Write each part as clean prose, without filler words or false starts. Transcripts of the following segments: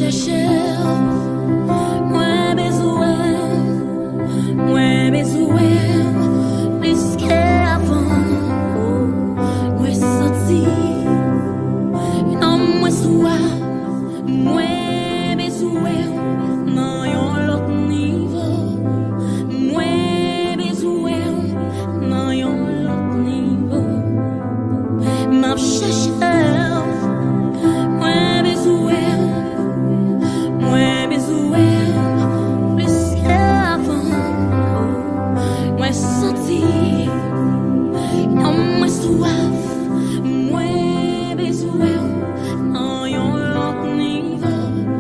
chercher, moi besoin, plus qu'avant, moi senti, non moi soif, moi besoin, non yon l'autre niveau, moi besoin, non yon l'autre niveau, m'a cherché. Moi besoin, non yon l'autre niveau.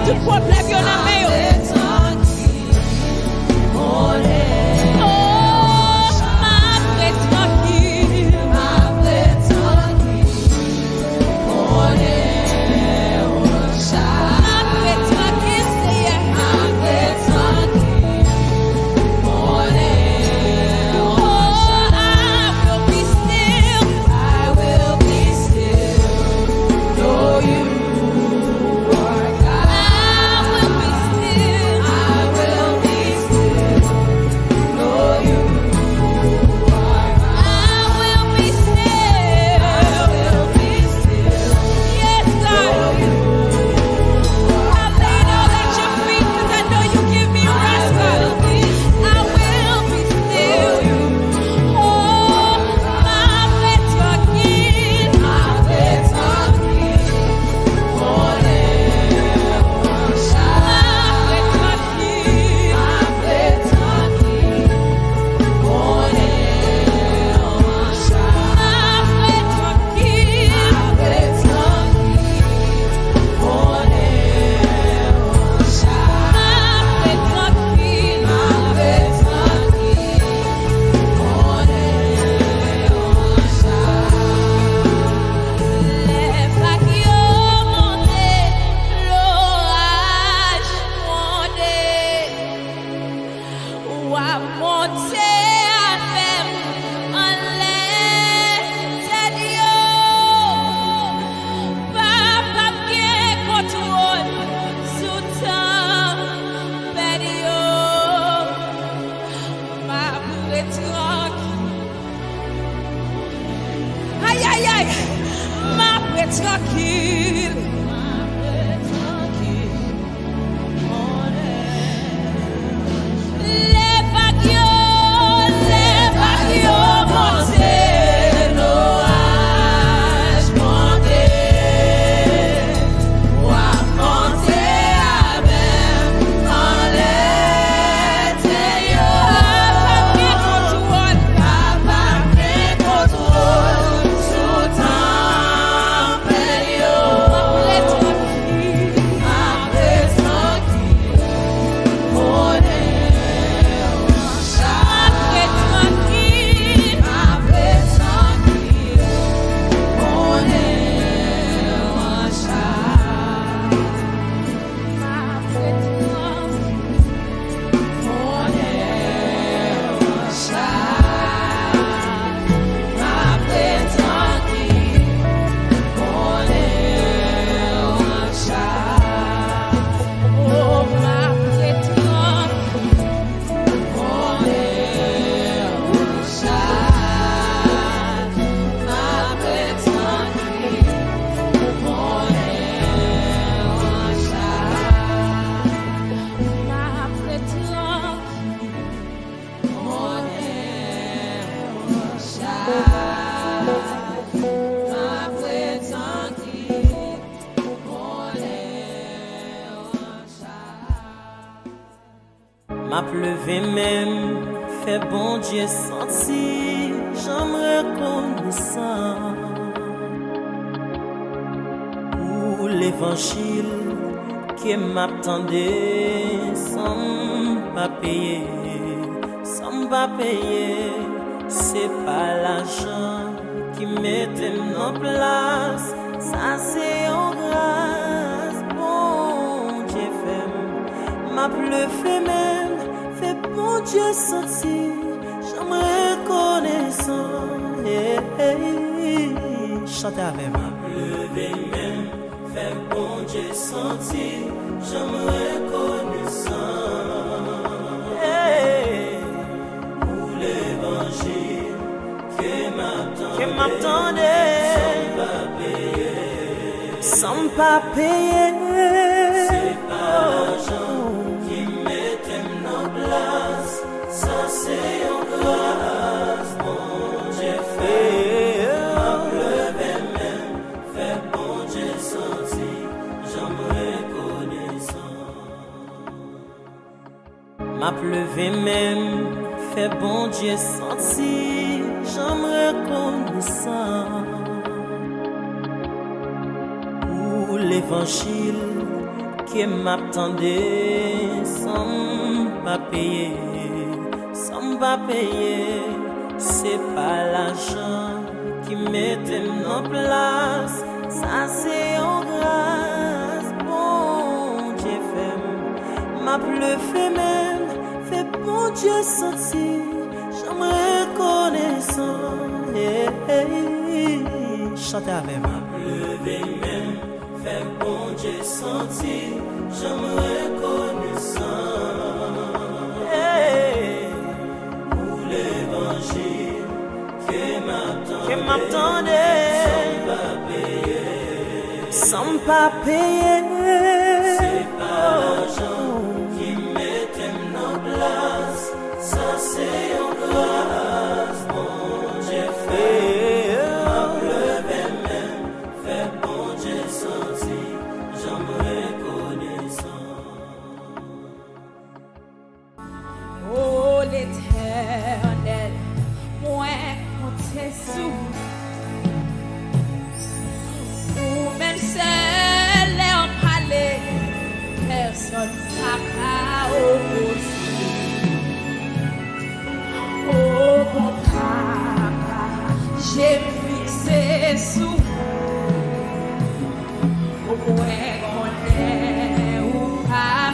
tout problème yo nan men yo. M'a pleuvé même, fait bon Dieu senti, j'en reconnaissant pour l'évangile qui m'attendait sans pas payer, c'est pas l'argent qui mettait en place, ça c'est en grâce, bon Dieu fait, m'a pleuvé même. Fait bon Dieu senti, j'aimerais reconnaissant. Chantez avec moi. Pleuvé même, fait bon Dieu senti, j'aimerais reconnaissant. Pour l'évangile qui m'attendait, sans pas payer, c'est pas l'argent qui mettait en place, ça c'est en grâce, bon Dieu fait, m'a pleuvé même, fait bon Dieu senti, j'aimerais reconnaissant. M'a pleuvé même, fait bon Dieu senti, j'aimerais reconnaissant. Pour l'évangile qui qui m'attendait sans pas payer, sans pas payer. C'est pas l'argent qui mettait en place, ça c'est en grâce. Bon Dieu fait, m'a bluffé même, fait bon Dieu sentir, j'aimerais reconnaissant. Chantez avec moi. Levé même, fait bon Dieu sentir, j'aimerais reconnaissant. Pour l'évangile qui m'attendait, sans pas payer. C'est pas l'argent qui mettait en place, ça c'est en grâce. Bon Dieu fait, m'a pleuvé même, fait bon Dieu sentir, j'aimerais reconnaissant. Oh l'Éternel, moi compter sous ou même seul en parler, personne n'a opposé. Oh mon papa, j'ai fixé sous au moins qu'on est ou pas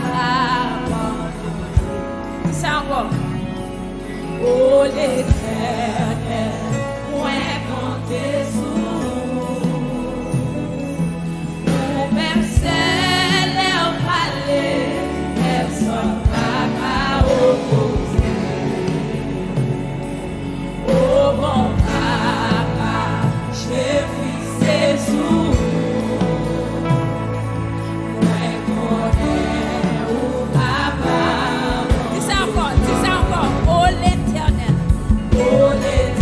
abandonné. Ça encore. Oh l'Éternel, moi compter sous ou même seul en parler, personne n'a opposé. Oh mon papa, j'ai fixé sous moi connais ou papa. Dis ça encore, oh l'Éternel, oh l'Éternel.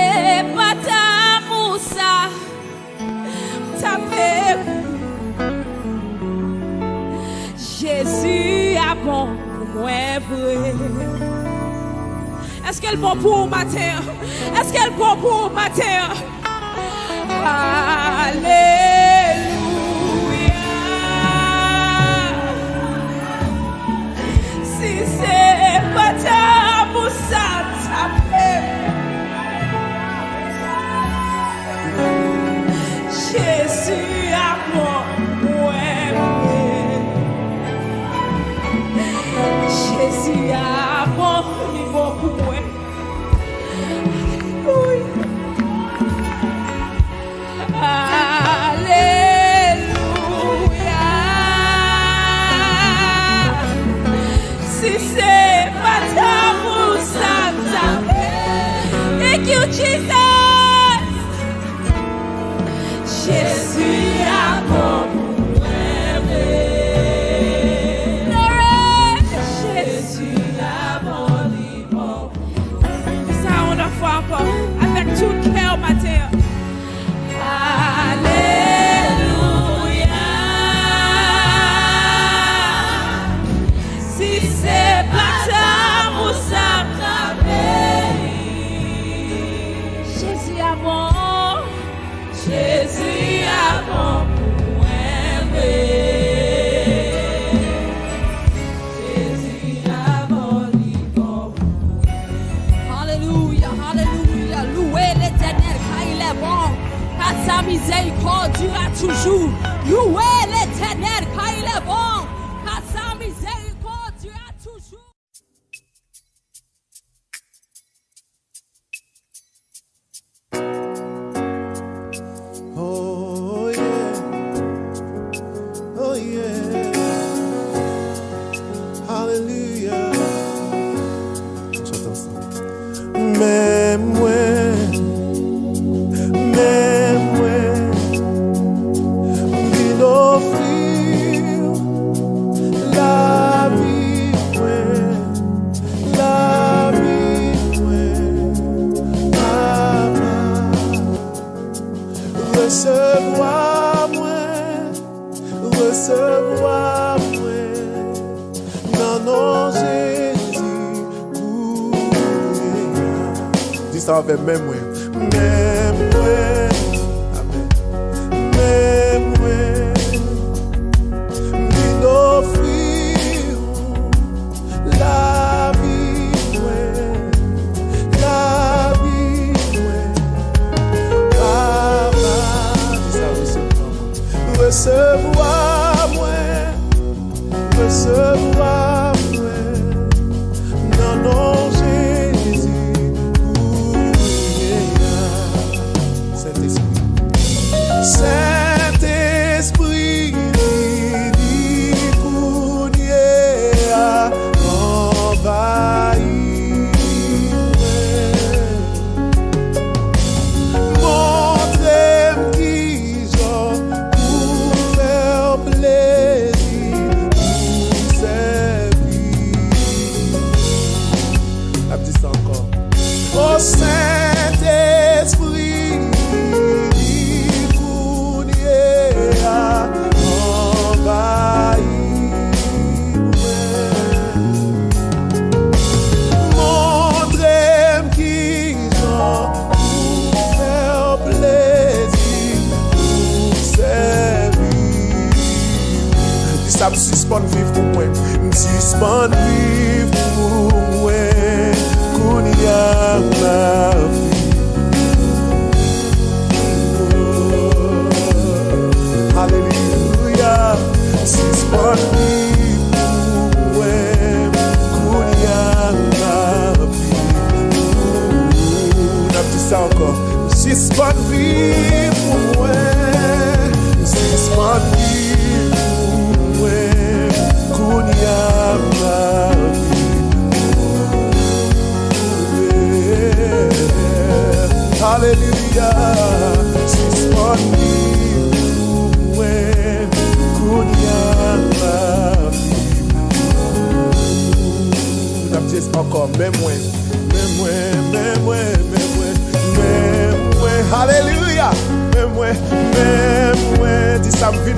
c'est pas ta moussa, ta paix. Jésus a bon pour moi vrai. Est-ce qu'elle est bon pour matin? Est-ce qu'elle est bon pour matin? Alléluia. Si c'est pas ta moussa, ta paix. Jésus a bon, ouais. Jésus a bon, il est bon pour moi. Jesus, Jésus a bon pour Jésus a bon libre. Ça on a fait encore avec tout cœur matin. Alléluia. Si c'est pas ta moussa, ta Jésus a bon pour moi. Jésus a bon libre. Alléluia, alléluia. Louez l'Éternel car il est bon, car sa miséricorde durera toujours. Louez l'Éternel car il est bon, car sa miséricorde durera toujours. Même moi, amen. Même moi, nous offrir la vie, Papa, dis ça, recevoir moi, non, non, Jésus. Saint-Esprit, envahis. Montrez-moi qui j'en pour faire plaisir, pour servir. La petite ça encore. Oh Saint-Esprit. Ça me suspend vivre pour moi, me suspend vivre pour moi, qu'on y a ma vie. Oh, alléluia, suspend vivre pour moi, qu'on y a ma vie. On a dit ça encore, suspend vivre pour moi, suspend vivre. Alléluia, c'est mon vie, ouais, encore, même moi,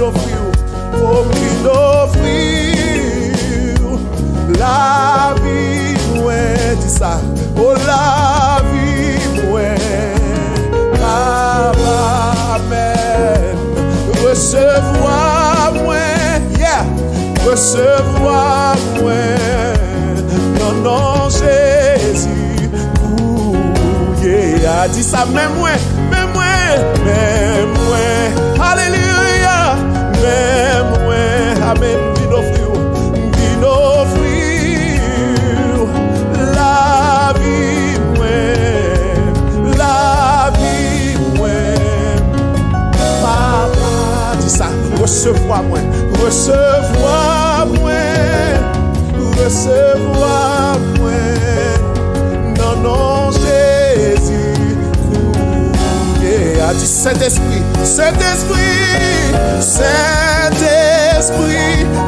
offrir, oh, vin offrir la vie, ouais, dis ça, oh, la vie, ouais, Papa, amen, recevoir, ouais, yeah, recevoir, ouais, non, Jésus, yeah, dis ça, même moi, alléluia, même moi, amen, vin offrir la vie, Papa, dis ça, recevoir moi, non, Jésus, yeah, dis Saint-Esprit,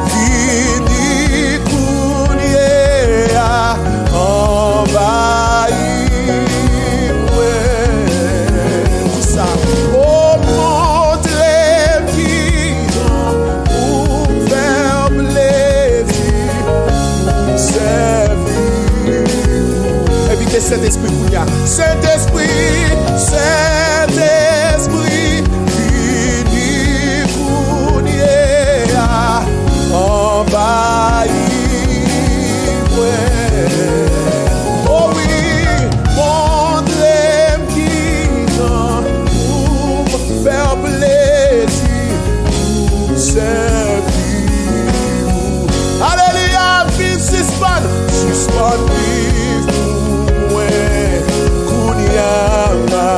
vini kounye envahir, dis ça, oh, montre qui pour faire plaisir, servir. Évitez Saint-Esprit kounya, Saint-Esprit, vini kounye envahir, oh oui, montre qui pour faire plaisir, servir. Alléluia, vive suspend, vive pour moi, Kounia ma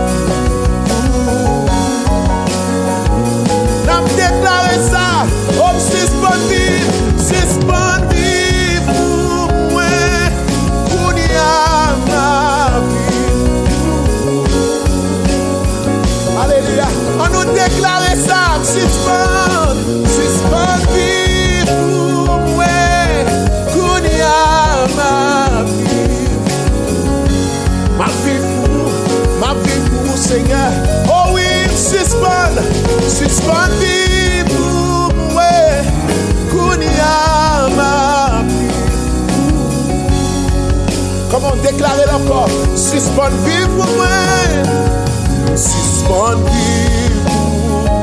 vie. N'a déclaré ça, oh, suspend vive pour moi, Kounia ma vie. Alléluia, on nous déclare ça, suspend vive pour moi, Kounia ma vie. Ma vie pour Seigneur, oh oui, suspend vive pour moi, Kounia ma vie. Comment déclarer encore, suspend vive pour moi, suspend vive pour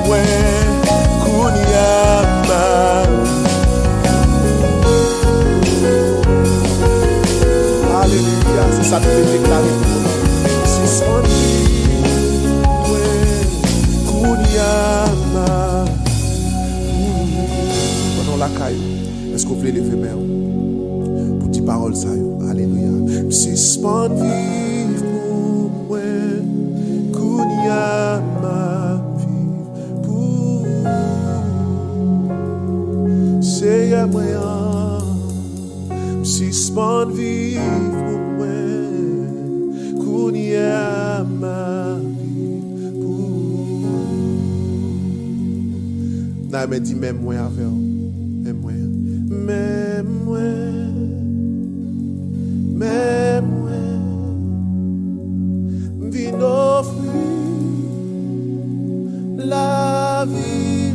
moi, Kounia ma vie. Alléluia, c'est ça que je vais déclarer. Suspend vive pour moi, Kounia ma vie. Pendant la caille, est-ce que vous voulez lever main pour dire parole ça? Alléluia. Suspend vive pour moi, Kounia ma vie. Pour Seigneur moi, suspend vive pour moi, Kounia ma vie. Pour n'a me dit même moi avec même moi, vin offrir la vie,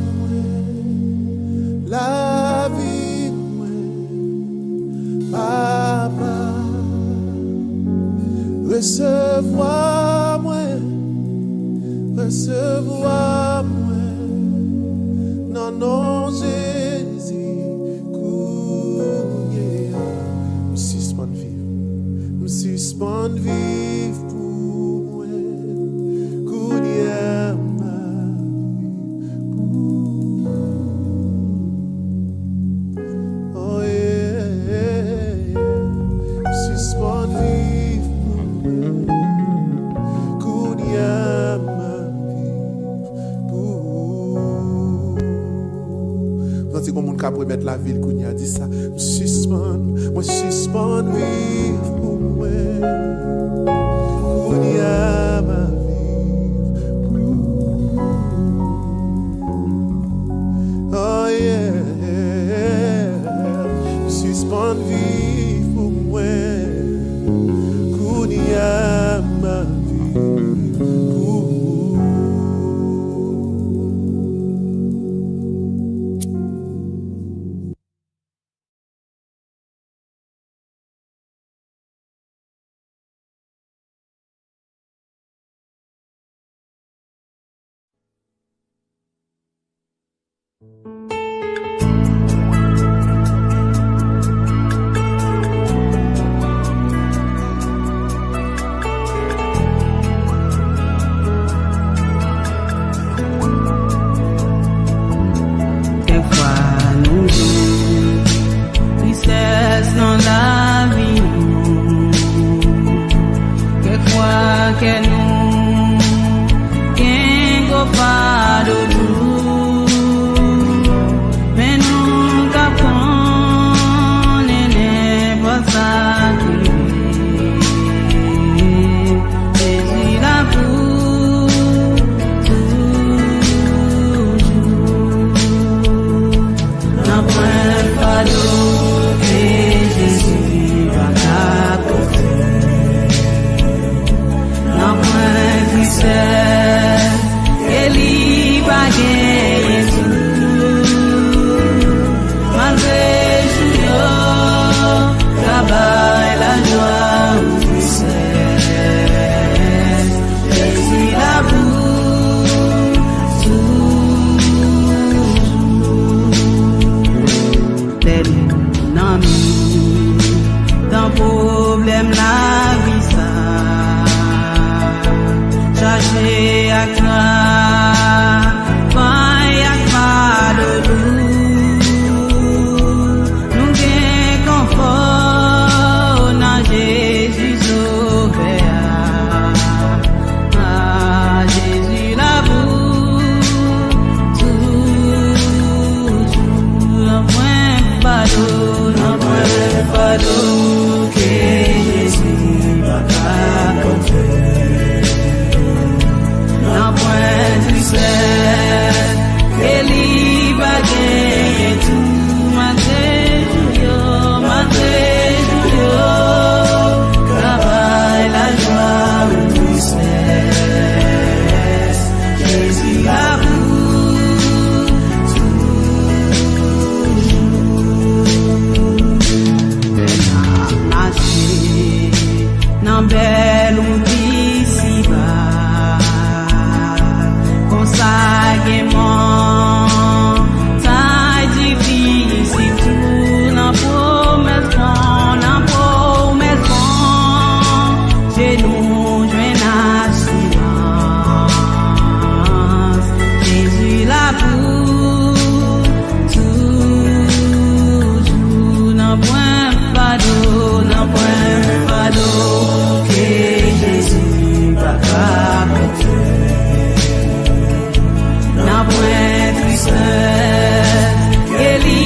Papa, recevoir moi, non, Jésus, suspend vive pour moi, Kounia ma vie. Oh yeah, suspend vive pour moi, Kounia ma vie. Quand c'est comme on peut mettre la ville, Kounia dit ça, suspend vive pour moi, Kounia ma vie. Oh yeah, suspend vive pour moi, Kounia ma vie. marcher à toi, paille à toi de nous gain confort dans Jésus sauveur, Jésus la boue, toujours un point fardeau, un point fardeau que Jésus va raconter. Un point tristesse, ele va gagner tout, malgré tout, travail, la joie ou tristesse, Jésus a vous, toujours, marcher, dans belle ou d'ici bas, consagrément, ça difficile tout, n'a promesse bon, j'ai nous joint assurance, Jésus la pour, toujours, n'a point fardeau, que Jésus va raconter. N'a point tristesse, ele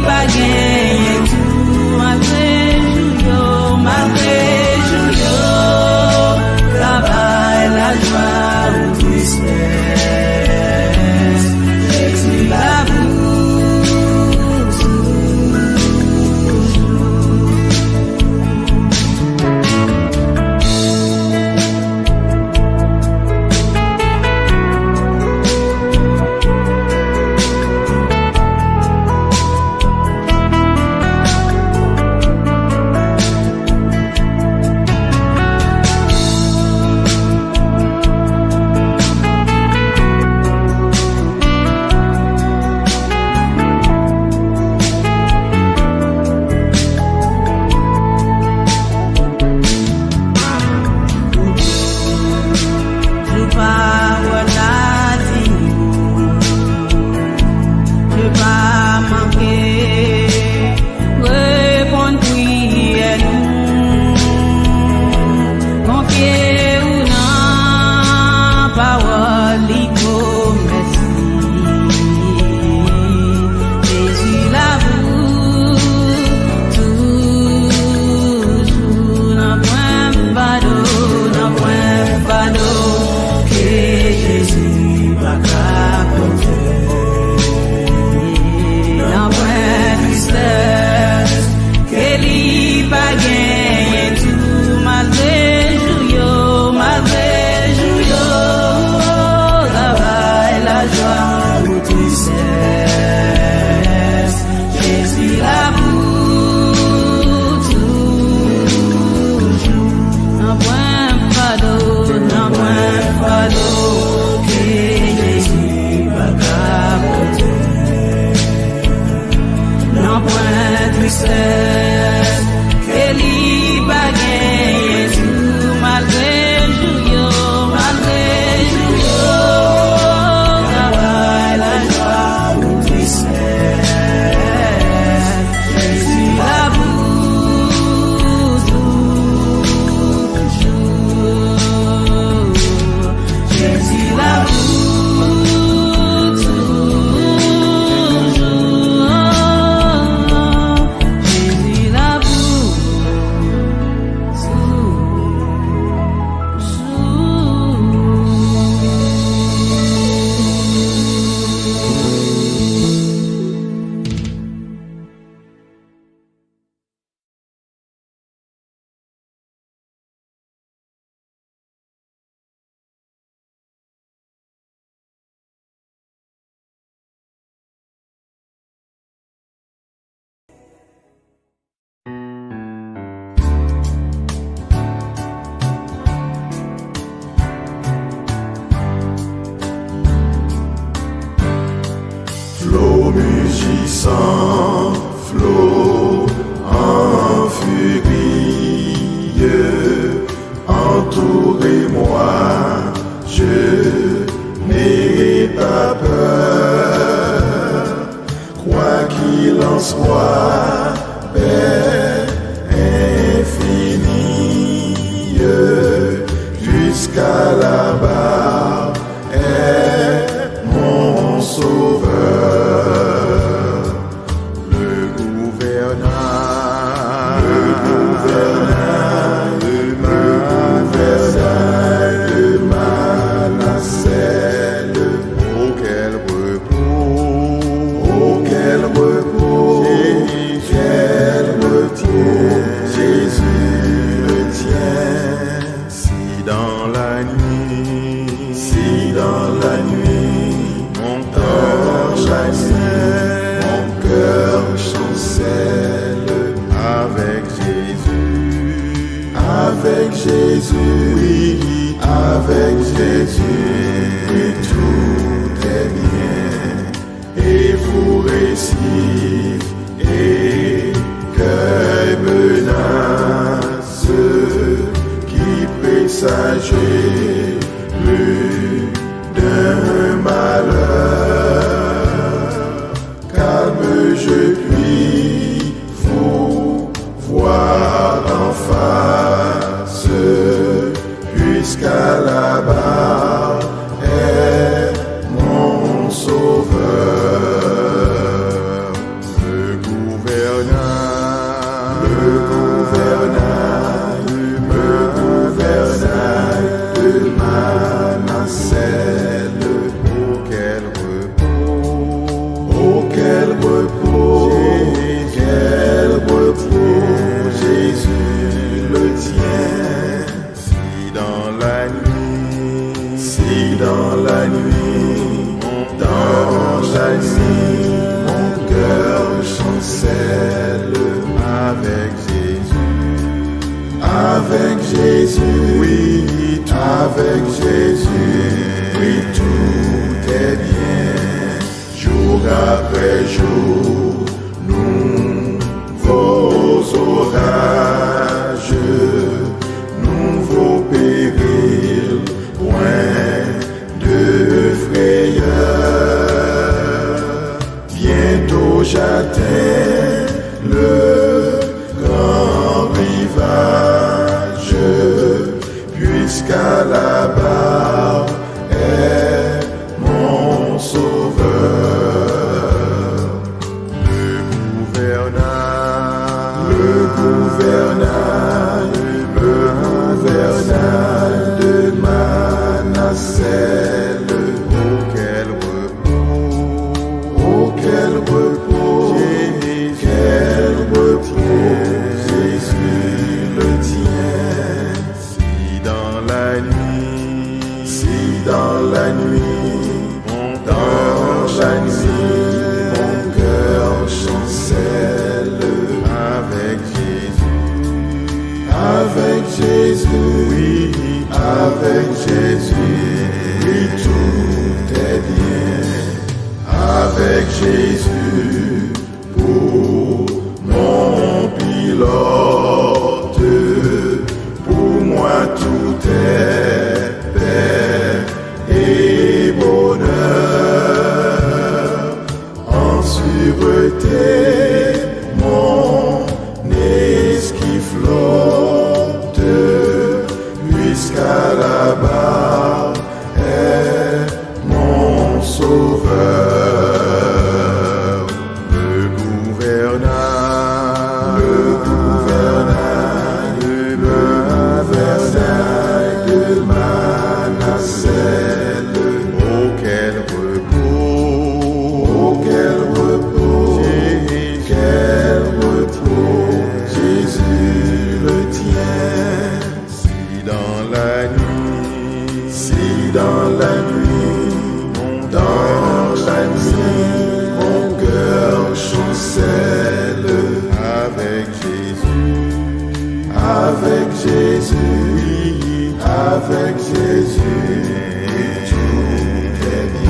va gagner tout, malgré jour, travail, la joie ou tristesse, Jésus la sans flot en furie, entourez-moi, je alliance roi, paix infinie, jusqu'à là-bas est mon sauveur, le gouvernail de Manasseh, auquel repos, quel repos, Jésus le tient. Si dans la nuit, mon cœur chancelle avec Jésus, oui, avec Jésus, tout est bien, et vous récif, et cueille menace, qui présageait plus d'un malheur. Calme, je puis vous voir en face, puisqu'à là-bas est mon sauveur, le gouvernail de Manasseh, auquel repos, Jésus le tient. Si dans la nuit, mon cœur chancelle avec Jésus, oui, avec Jésus, oui, tout est bien, jour après jour, nouveaux orages, nouveaux périls, point de frayeur. Bientôt j'atteins le grand rivage, puisqu'à là-bas est mon sauveur, le gouvernail de Manasseh, auquel repos, Jésus le tient. Si dans la nuit, mon cœur chancelle avec Jésus, oui, avec Jésus, oui, tout est bien, avec Jésus pour mon pilote, pour moi tout est paix et bonheur, en sûreté mon esquif flotte, puisqu'à là-bas est mon sauveur, le gouvernail de Manasseh, auquel repos, Jésus le tient. Si dans la nuit, mon cœur chancelle avec Jésus, oui, avec Jésus, tout est bien.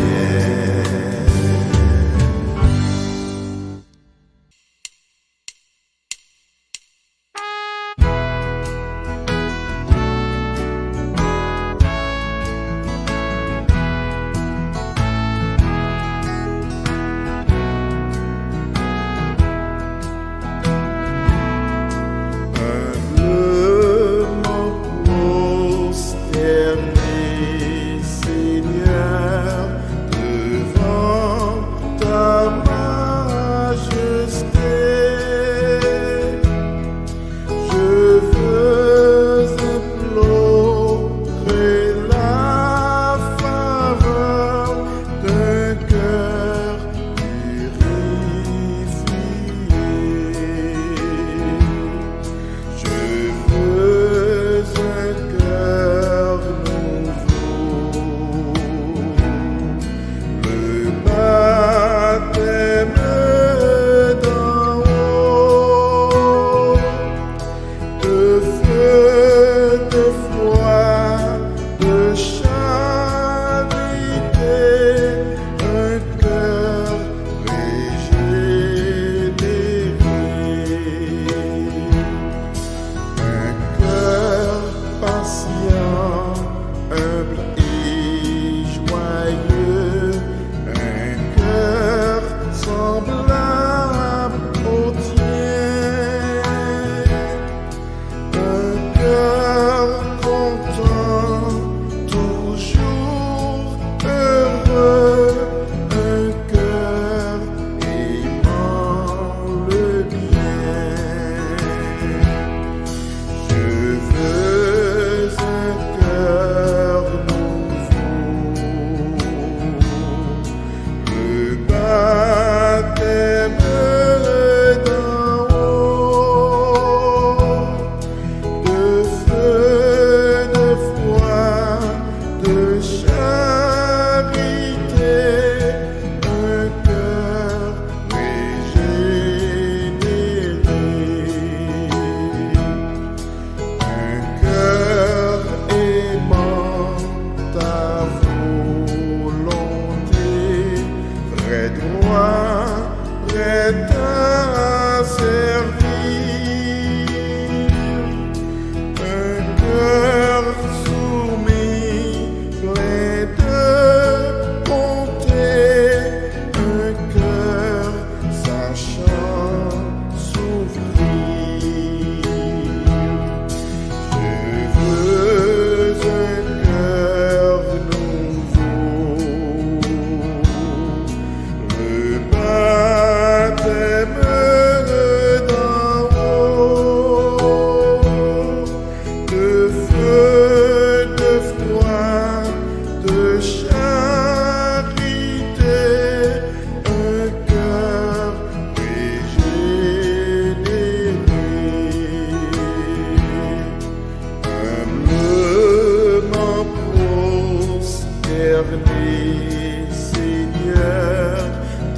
prosterner, Seigneur,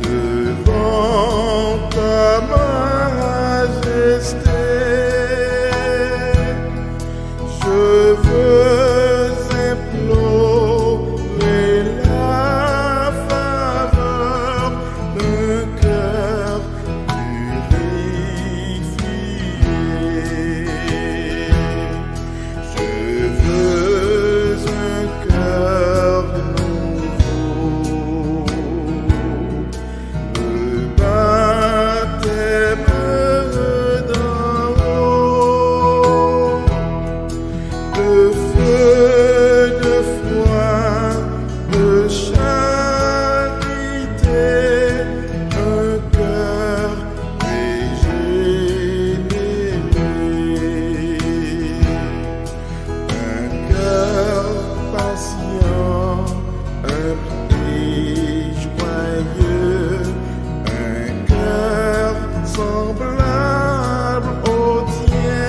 devant ta majesté. Je veux implorer la faveur d'un cœur purifié. Je veux un cœur nouveau, le baptême d'en haut, de feu, de foi, de charité, un cœur régénéré, un cœur patient, humble et joyeux, un cœur semblable au tien,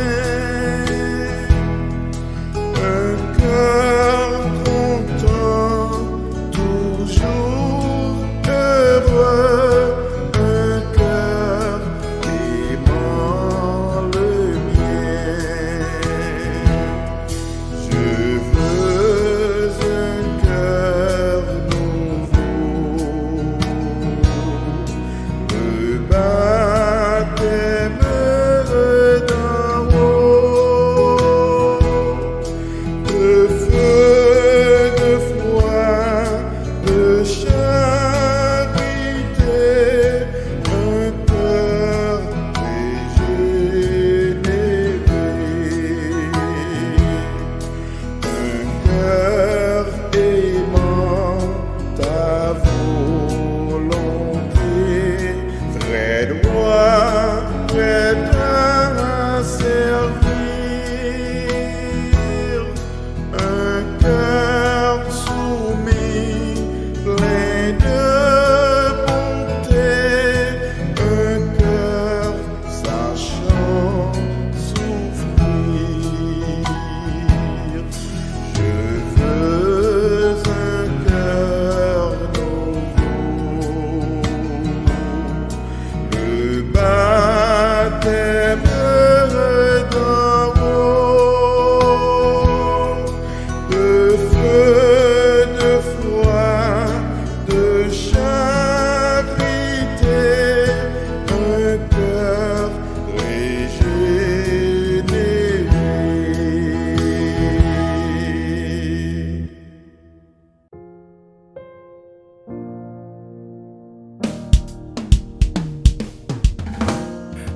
un cœur content, toujours heureux, un cœur aimant le mien. Je veux un cœur nouveau, le baptême d'en haut, de feu, de foi, de charité, un cœur régénéré, un cœur aimant ta volonté, très droit, prêt à servir, un cœur soumis, plein de bonté, un cœur sachant souffrir. Je veux un cœur nouveau, le baptême d'en haut, de feu, de foi, de charité, un cœur régénéré.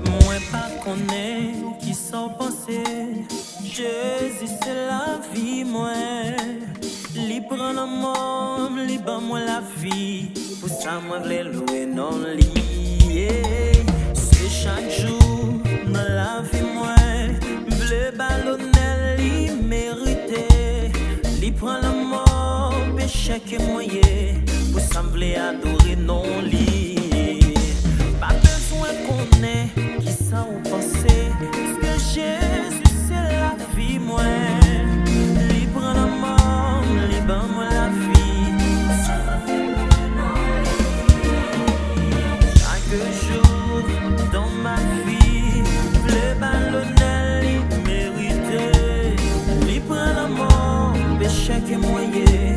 Moi pas connais qui sont pensés. Jésus c'est la vie moi. Li prend la mort, li ban moi la vie. Pour ça moi v'lais louer non li. C'est chaque jour dans la vie moi. V'lais ballonner li mérité. Li prend la mort, péché que moyen. Pour ça v'lais adorer non li. Pas besoin qu'on ait qui ça ou penser. Parce que Jésus c'est la vie moi. Li prend la mort, li ban moi la vie. Chaque jour dans ma vie, le ballonnel li mérité. Li prend la mort, péché que moyen.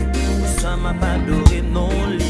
Ça m'a pas adoré non li.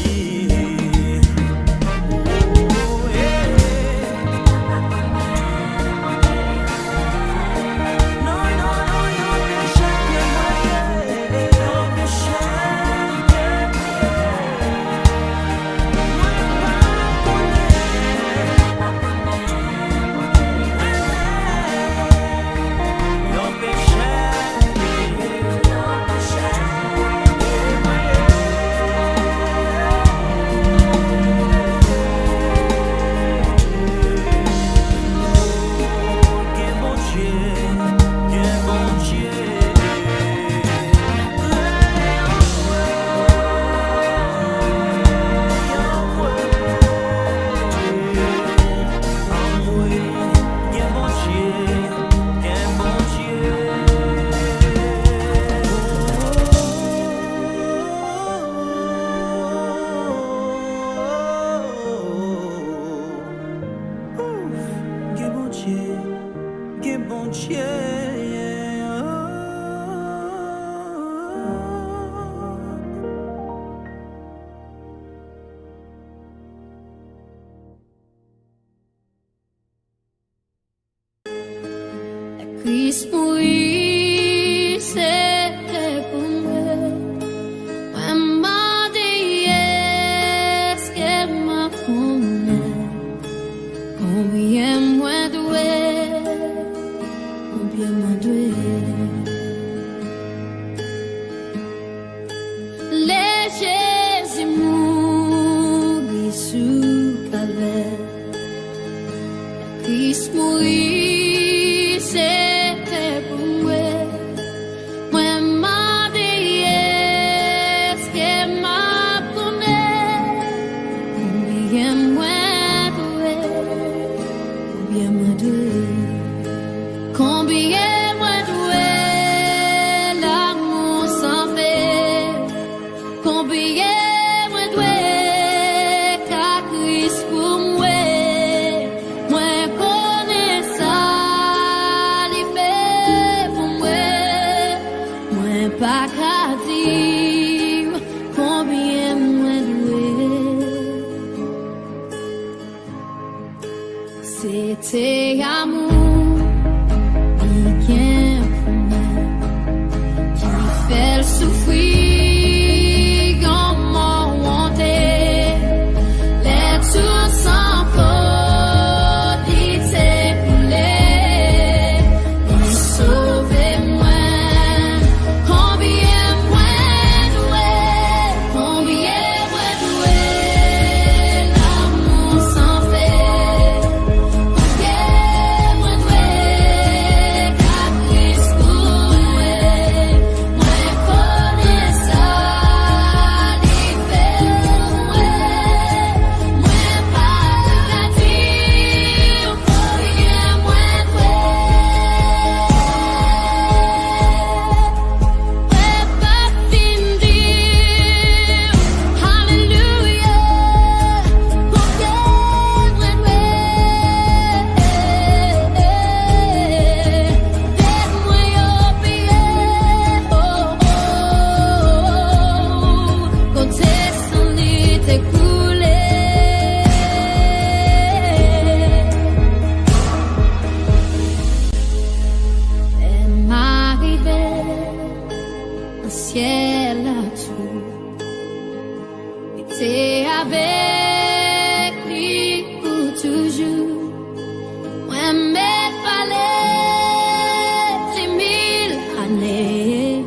Christ mourir, c'était pour moi. Maman dit, est-ce qu'elle m'a promis? Combien moi doué, combien moi doué. Les Jésus mourit sous calvaire. Christ mourit, c'était pour moi. Moi m'a dit, est-ce qu'elle m'a promis? Combien moi doué, combien moi doué, combien moi doué, l'amour sans fait, combien moi doué, car Christ pour moi. Pas qu'à dire combien moi doué. C'était amour, il vient pour moi, qui fait le souffrir comme mon honte. Les tout sans faute, il s'est coulé, il sauvé moi. Ciel là-dessous, était avec lui pour toujours. Moi, mes palais, c'est 1000 années.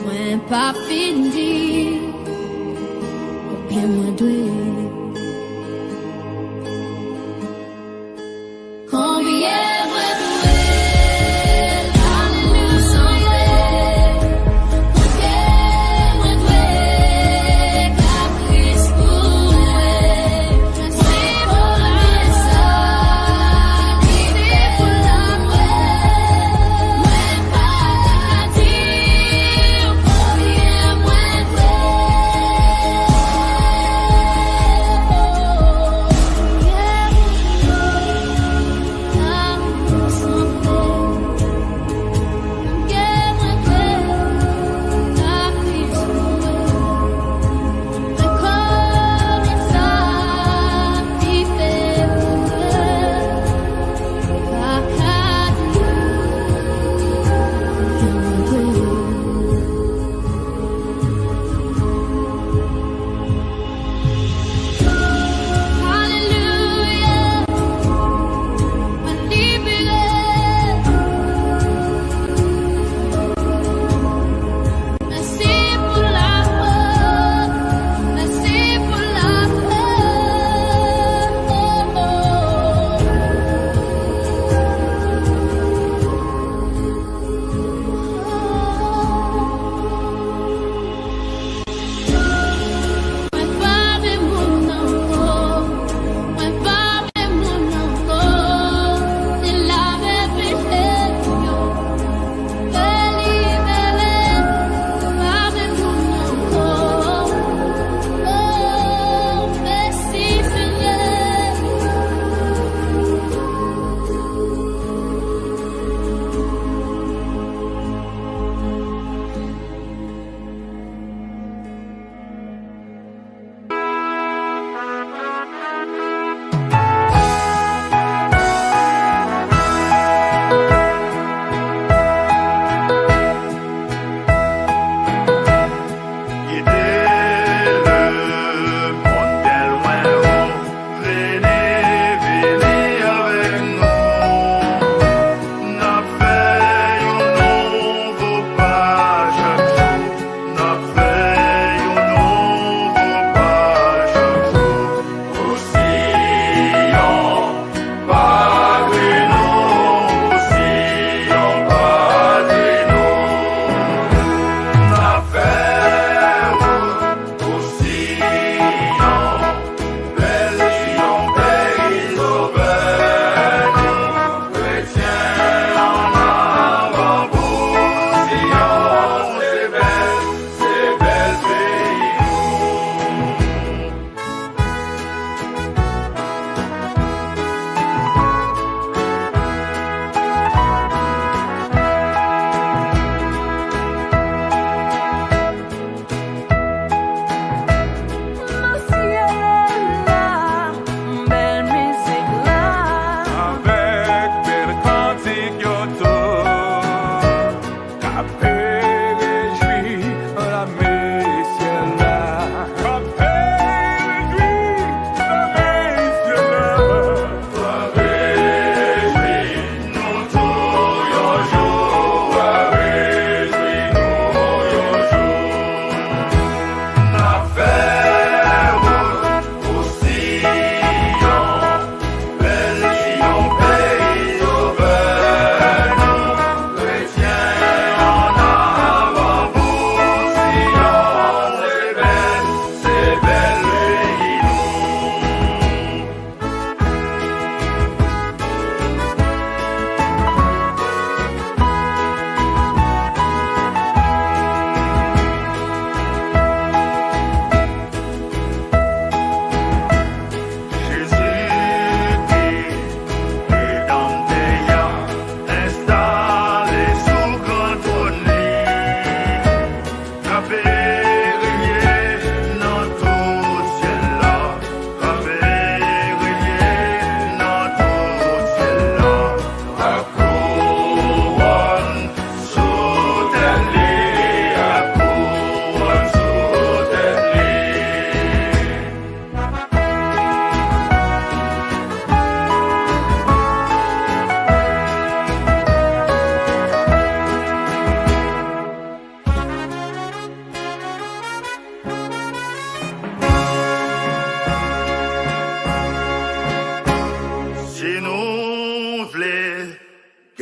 Moi, pas fini, ou bien moi doué. Combien moi doué, l'amour sans fait.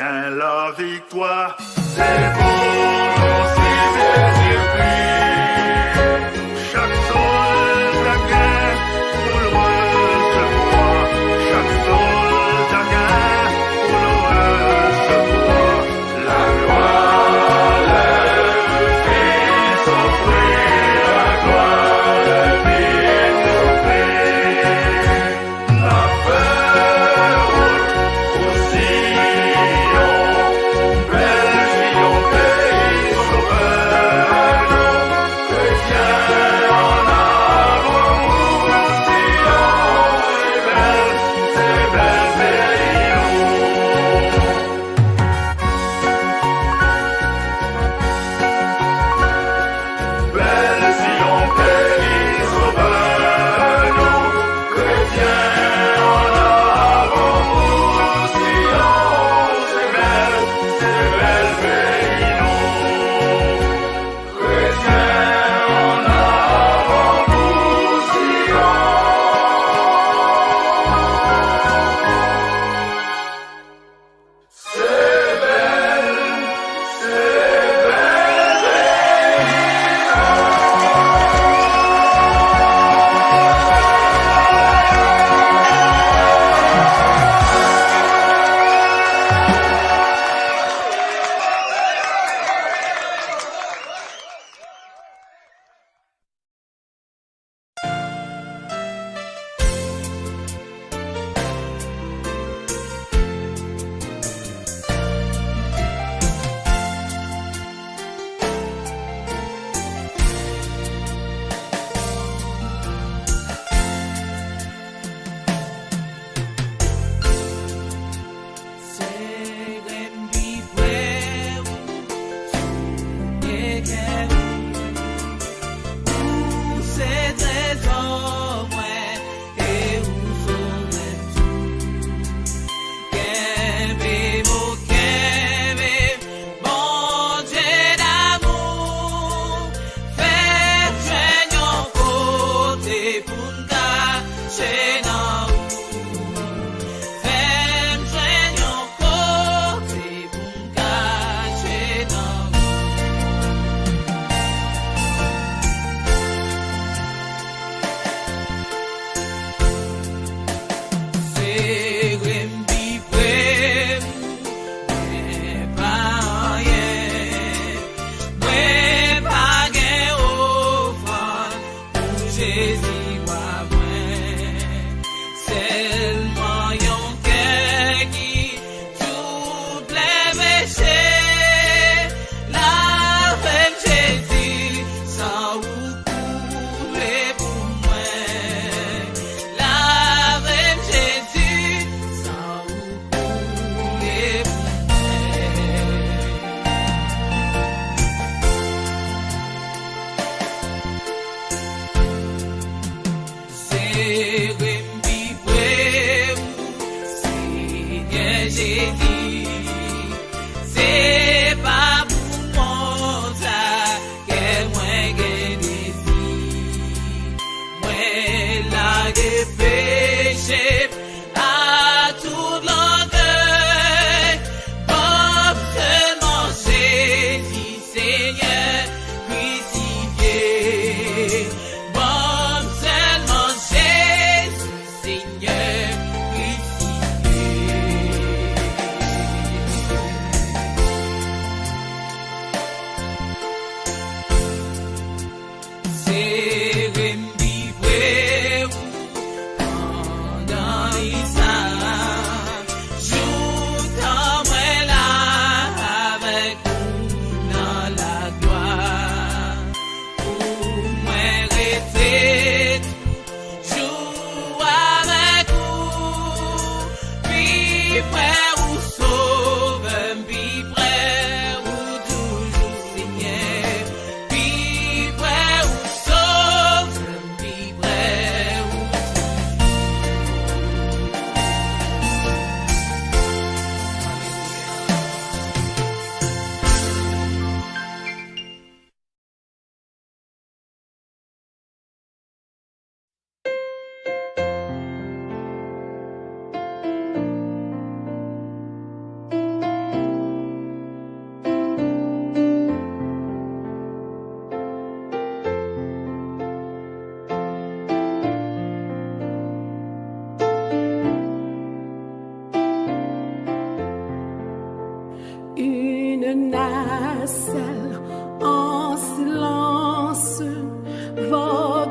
gagne la victoire. C'est bon, c'est Jésus-Christ. Chaque soldat gagne pour le recevoir. Chaque soldat gagne pour le recevoir. La gloire, le Fils offrit, la gloire, le Fils offrit. La paix roule au Sion, belle Sion, pays sauveur. Chrétiens en avant, Sion, c'est belle pays. Belle Sion, pays sauveur, chrétiens en avant, Sion, c'est belle pays, chrétiens en avant, Sion. C'est belle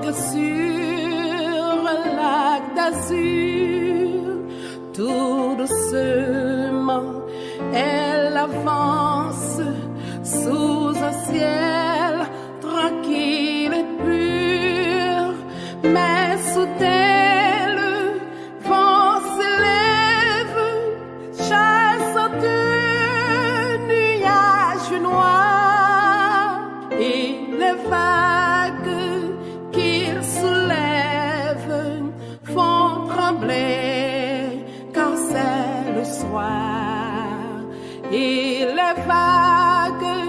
vogue sur un lac d'azur, tout doucement elle avance sous un ciel tranquille et pur, mais soudain le vent s'élève, chassant un nuage noir, et les vagues qu'il soulève font trembler quand c'est le soir, et les vagues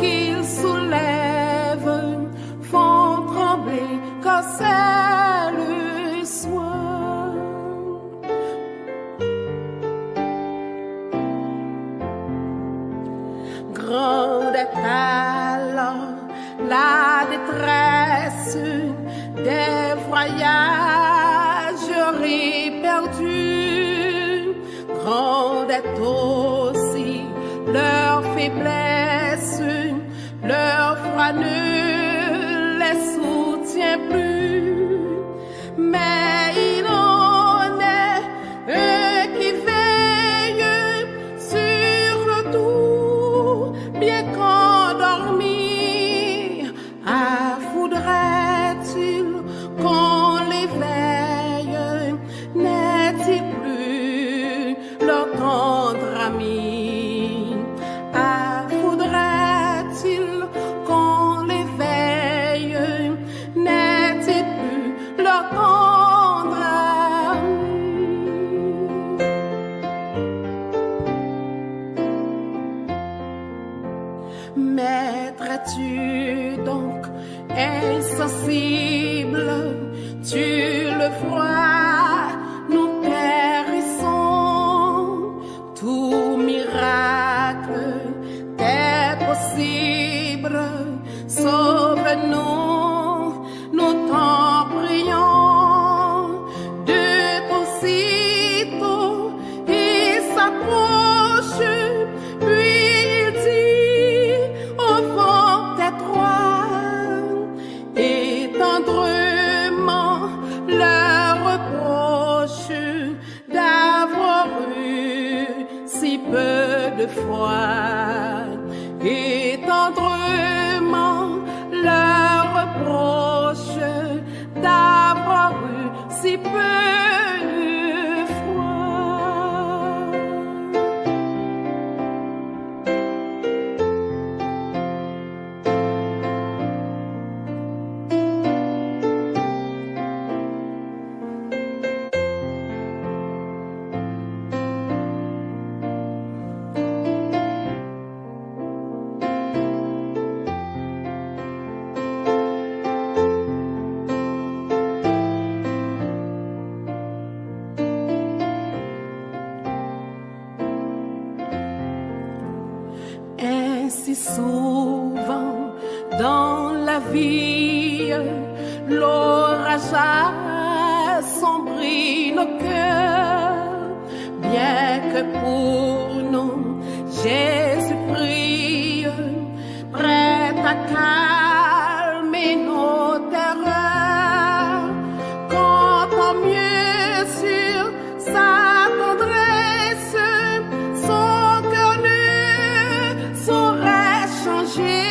qu'il soulève font trembler quand c'est le soir. Grande est alors la détresse des voyageurs perdus, grande est aussi leur faiblesse, leur froid ne les soutient plus, mais il en est un qui veille sur le tout, bien qu'endormi. Ah, voudrait-il qu'on l'éveille? N'est-il plus leur tendre ami? Ah, voudrait-il qu'on l'éveille? N'est-il plus leur tendre ami? M'être-tu donc insensible? Tu le vois, nous périssons. Tout miracle est possible. Sauve-nous, nous t'en prions. De ton sitôt, il s'approche, puis il dit au vent étroit, et tendrement leur reproche d'avoir eu si peu de foi, et tendrement leur reproche d'avoir eu si peu de foi. Ainsi souvent dans la vie, l'orage assombrit nos cœurs, bien que pour nous Jésus prie, prêt à calmer nos terreurs, comptons mieux sur sa tendresse, son cœur ne saurait changer.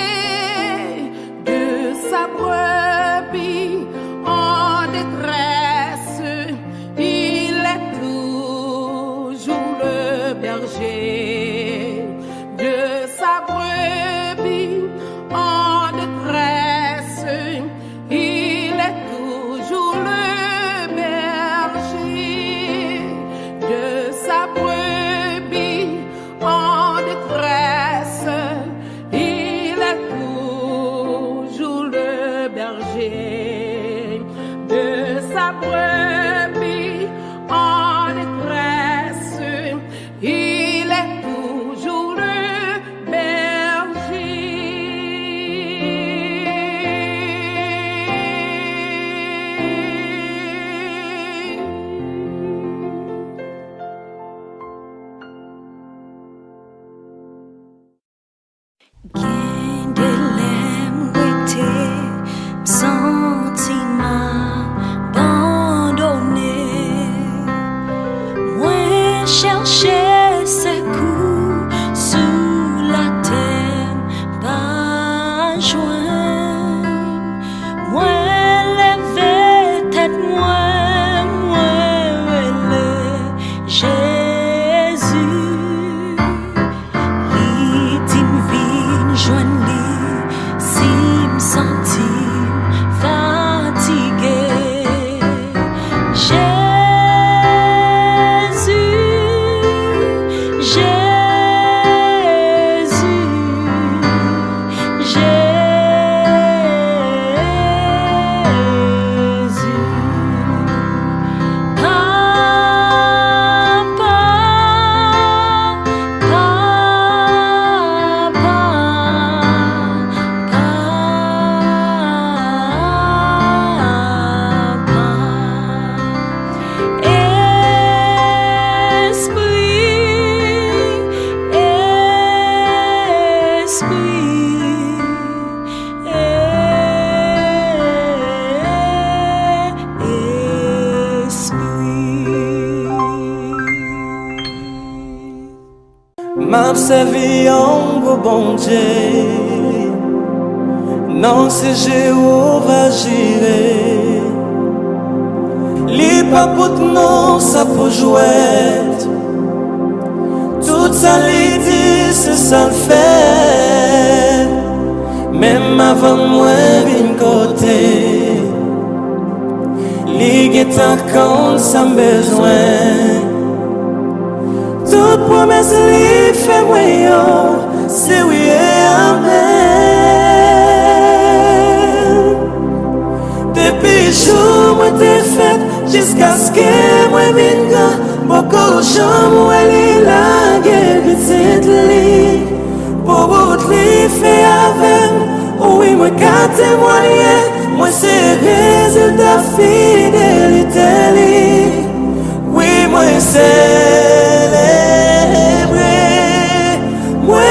De sa brebis en détresse, il est toujours le berger. De sa brebis en détresse, il est toujours le berger. De sa brebis en détresse, il est toujours le berger. De sa brebis en détresse, il est toujours le Gen de lem wete, senti m'a servi en gros bon Dieu. Non, c'est Jéhovah Jireh. Li pas pour non, ça pour jouer. Tout ça li dit, c'est ça le fait. Même avant moi, vin côté. Li get un compte sans besoin. Toute promesse li fait moi, c'est oui et amen. Depuis jour moi t'ai fait, jusqu'à ce que moi vinga. Beaucoup de gens moi li la guerre petite li. Pour bout li fait avec, oui moi qu'à témoigner. Moi c'est résultat fidélité li. Oui moi célébrer, moi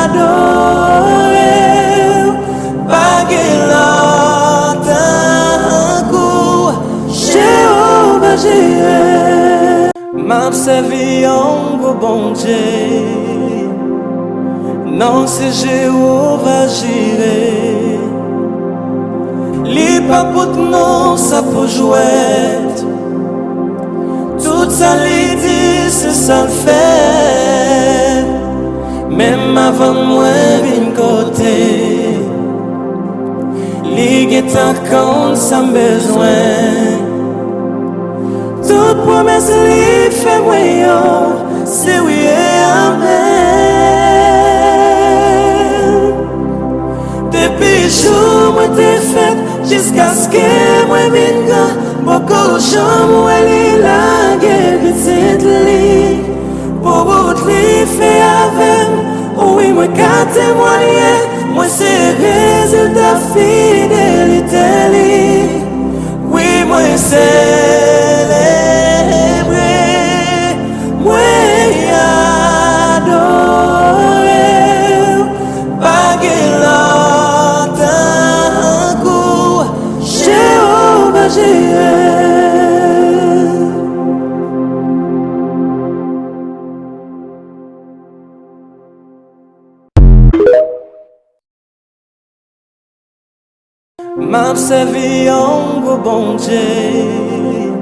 adorer. Baguer l'autre coup, Jéhovah Jireh. M'a servi en gros bon Dieu. Non c'est Jéhovah Jireh. Li pas pour non, ça pour jouer. Tout ça li dit, c'est ça le fait. Même avant moi, vin côté. Li get un compte sans besoin. Toute promesse li fait moi, c'est oui et amen. Depuis jour moi t'ai fait, jusqu'à ce que moi vinga. Beaucoup de gens moi li la guerre petite li. Pour bout li fait avec, oui moi qu'à témoigner. Moi c'est résultat fidélité li. Oui moi célébrer, moi adorer. Baguer l'autre coup, Jéhovah Jireh. M'a servi en gros bon Dieu.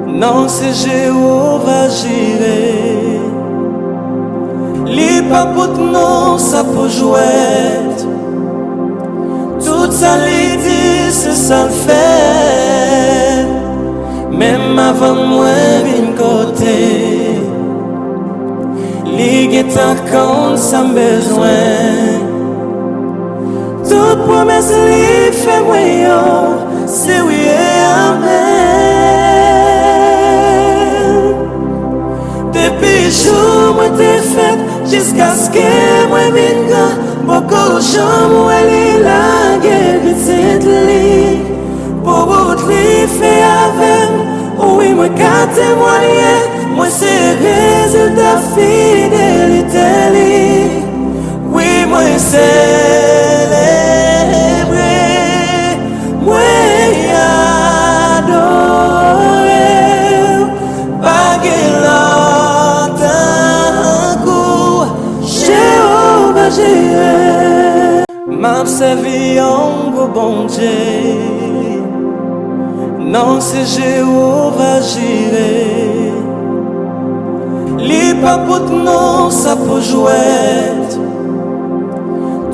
Non c'est Jéhovah Jireh. Li pas pour non, ça pour jouer. Tout ça li dit, c'est ça le fait. Même avant moi, vin côté. Li get un compte sans besoin. Toute promesse li fait moi, c'est oui et amen. Depuis jour moi t'ai fait, jusqu'à ce que moi vinga. Beaucoup de gens moi li la guerre petite li. Pour bout li fait avec, oui moi qu'à témoigner. Moi c'est résultat fidélité li. Oui moi célébrer, moi adorer. Baguer l'autre coup, Jéhovah Jireh. M'a servi en gros bon Dieu. Non c'est Jéhovah Jireh. Li pas pour non, ça pour jouer.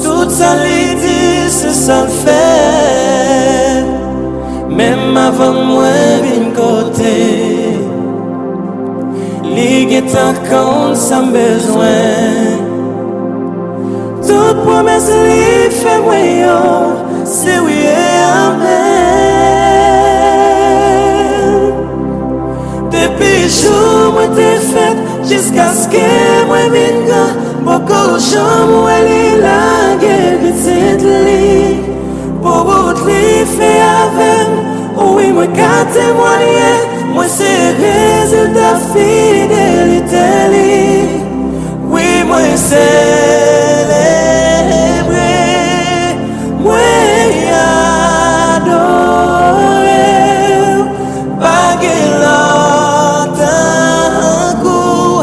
Tout ça li dit, c'est ça le fait. Même avant moi, vin côté. Li get un compte sans besoin. Toute promesse li fait moi, c'est oui et amen. Depuis jour moi t'ai fait, jusqu'à ce que moi vinga. Beaucoup de gens moi li la guerre petite li. Pour bout li fait avec, oui moi qu'à témoigner. Moi c'est résultat fidélité li. Oui moi célébrer, moi adorer. Baguer l'autre coup,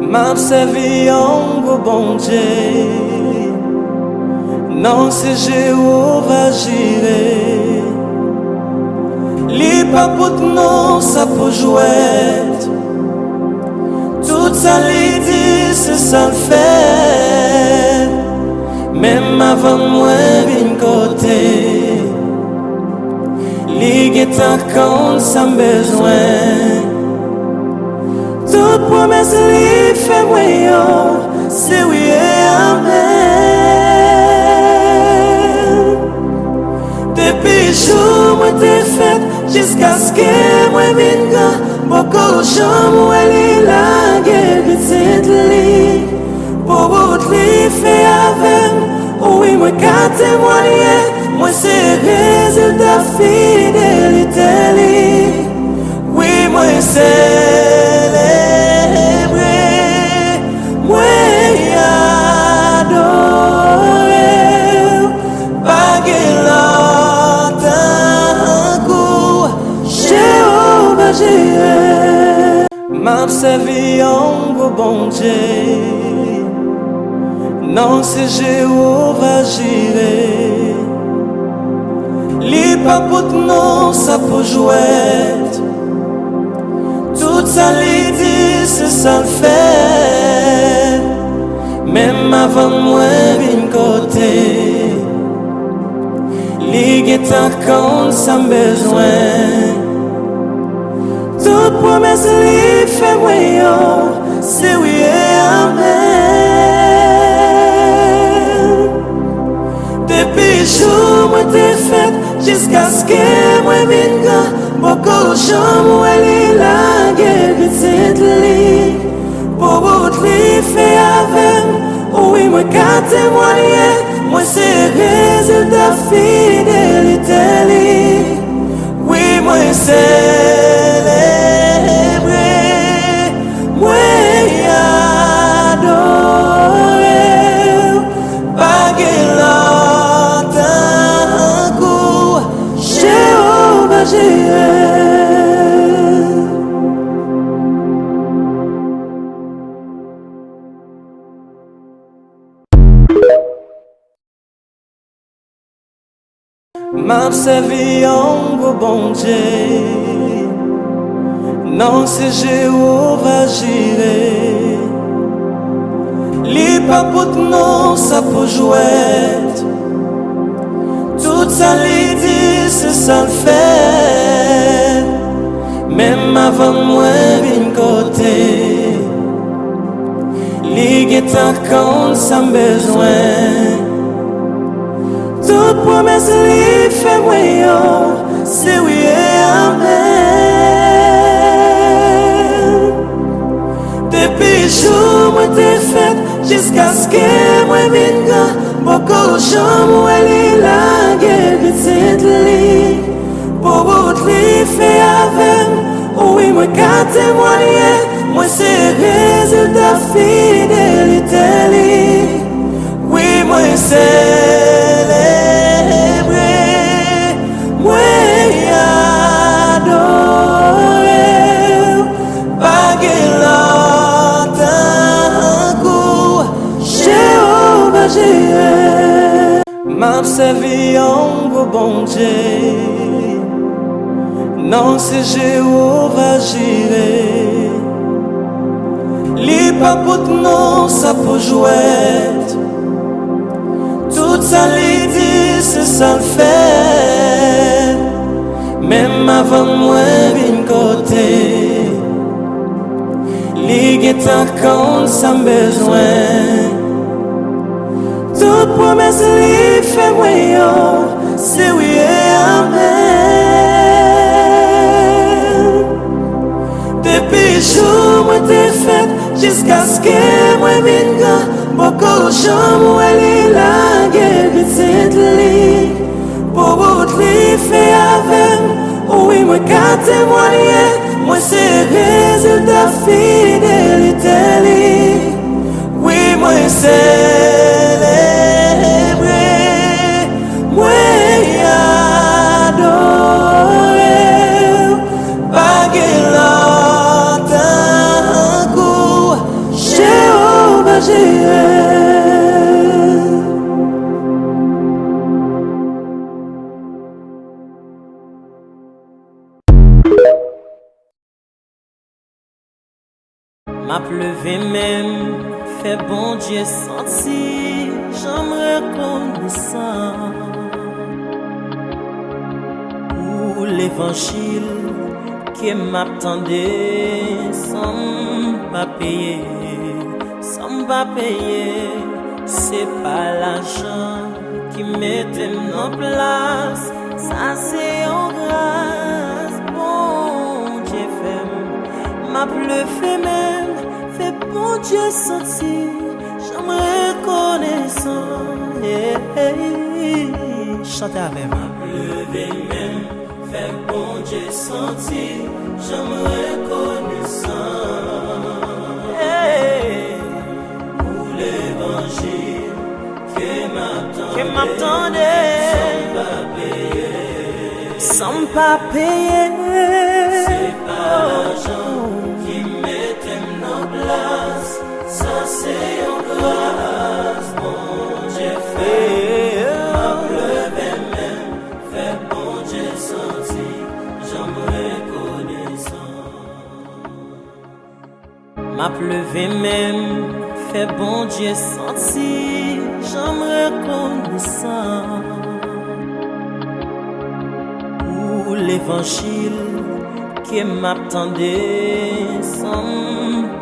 m'a servi en gros bon Dieu. Non, c'est Jéhovah Jireh. Li pas pour non, ça pour jouer. Tout ça li dit, c'est ça le fait. Même avant moi, vin côté. Li guetta quand ça besoin. Toute promesse li fait moi, c'est oui et amen. Depuis jour moi t'ai fait, jusqu'à ce que moi vinga. Beaucoup de gens moi li la guerre petite li. Pour vous li fait avec, oui moi qu'à témoigner. Moi c'est résultat fidélité li. Oui moi célébrer, moi adorer. Pas qu'il entend coup, Jéhovah Jireh. M'a servi en gros bon Dieu. Non c'est Jéhovah Jireh. Li pas pour non, ça pour jouer. Tout ça li dit, c'est ça le fait. Même avant moi, vin côté. Li guetta quand ça besoin. Toute promesse li fait moi, c'est oui et amen. Depuis jour moi t'ai fait, jusqu'à ce que moi vinga. Beaucoup de gens moi li la guerre petite li. Pour vous li fait avec, oui moi qu'à témoigner. Moi c'est résultat fidélité li. Oui moi célébrer, moi adorer. Pas qu'il entend coup, Jéhovah Jireh. M'a servi en gros bon Dieu. Non c'est Jéhovah Jireh. Li pas pour non, ça pour jouer. Tout ça li dit, c'est ça le fait. Même avant moi, vin côté. Li guetta quand ça besoin. Toute promesse li fait moi, c'est oui et amen. Depuis jour moi t'ai fait, jusqu'à ce que moi vinga. Beaucoup de gens moi li la guerre petite li. Pour vous li fait avec, oui moi qu'à témoigner. Moi c'est résultat fidélité li. Oui moi célébrer, moi adorer. Pas qu'il entend coup, Jéhovah Jireh. M'a servi en gros bon Dieu. Non c'est Jéhovah Jireh. Li pas pour non, ça pour jouer. Tout ça li dit, c'est ça le fait. Même avant moi, vin côté. Li guetta quand ça besoin. Toute promesse li fait moi, c'est oui et amen. Depuis jour moi t'ai fait, jusqu'à ce que moi vinga. Beaucoup de gens moi li la guerre petite li. Pour vous li fait avec, oui moi qu'à témoigner. Moi c'est résultat fidélité li. Oui moi célébrer, moi adorer. Pas qu'il entend coup, m'a pleuvé même, fait bon Dieu senti, j'en reconnaissant. Pour l'évangile qui m'attendait, sans pas payer, c'est pas l'argent qui mettait en place, ça c'est en grâce, bon Dieu fait, m'a pleuvé même, fait bon Dieu sentir, j'en reconnaissant. Chantez avec moi. M'a pleuvé même, fait bon Dieu sentir, j'en reconnaissant. Pour l'évangile qui m'attendait, sans pas payer, c'est pas l'argent qui mettait en place, ça c'est en grâce, mon Dieu fait. M'a pleuvé même, fait bon Dieu sentir, j'en reconnaissant. M'a pleuvé même, fait bon Dieu sentir, j'en reconnaissant. Pour l'évangile qui m'attendait, sans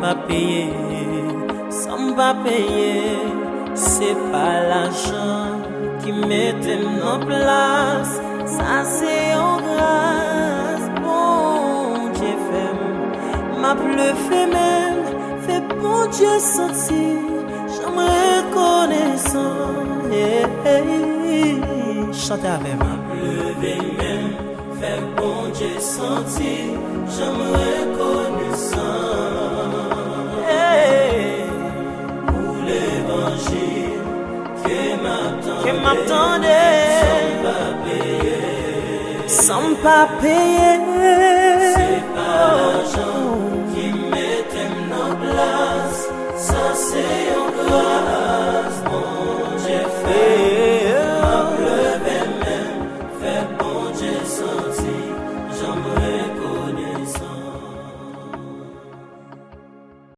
pas payer, c'est pas l'argent qui mettait en place, ça c'est en grâce, bon Dieu fait, m'a pleuvé même, fait bon Dieu sentir, j'en reconnaissant. Chantez avec moi. M'a pleuvé même, fait bon Dieu sentir, j'en reconnaissant. Pour l'évangile qui m'attendait, sans pas payer, c'est pas l'argent qui mettait en place, ça c'est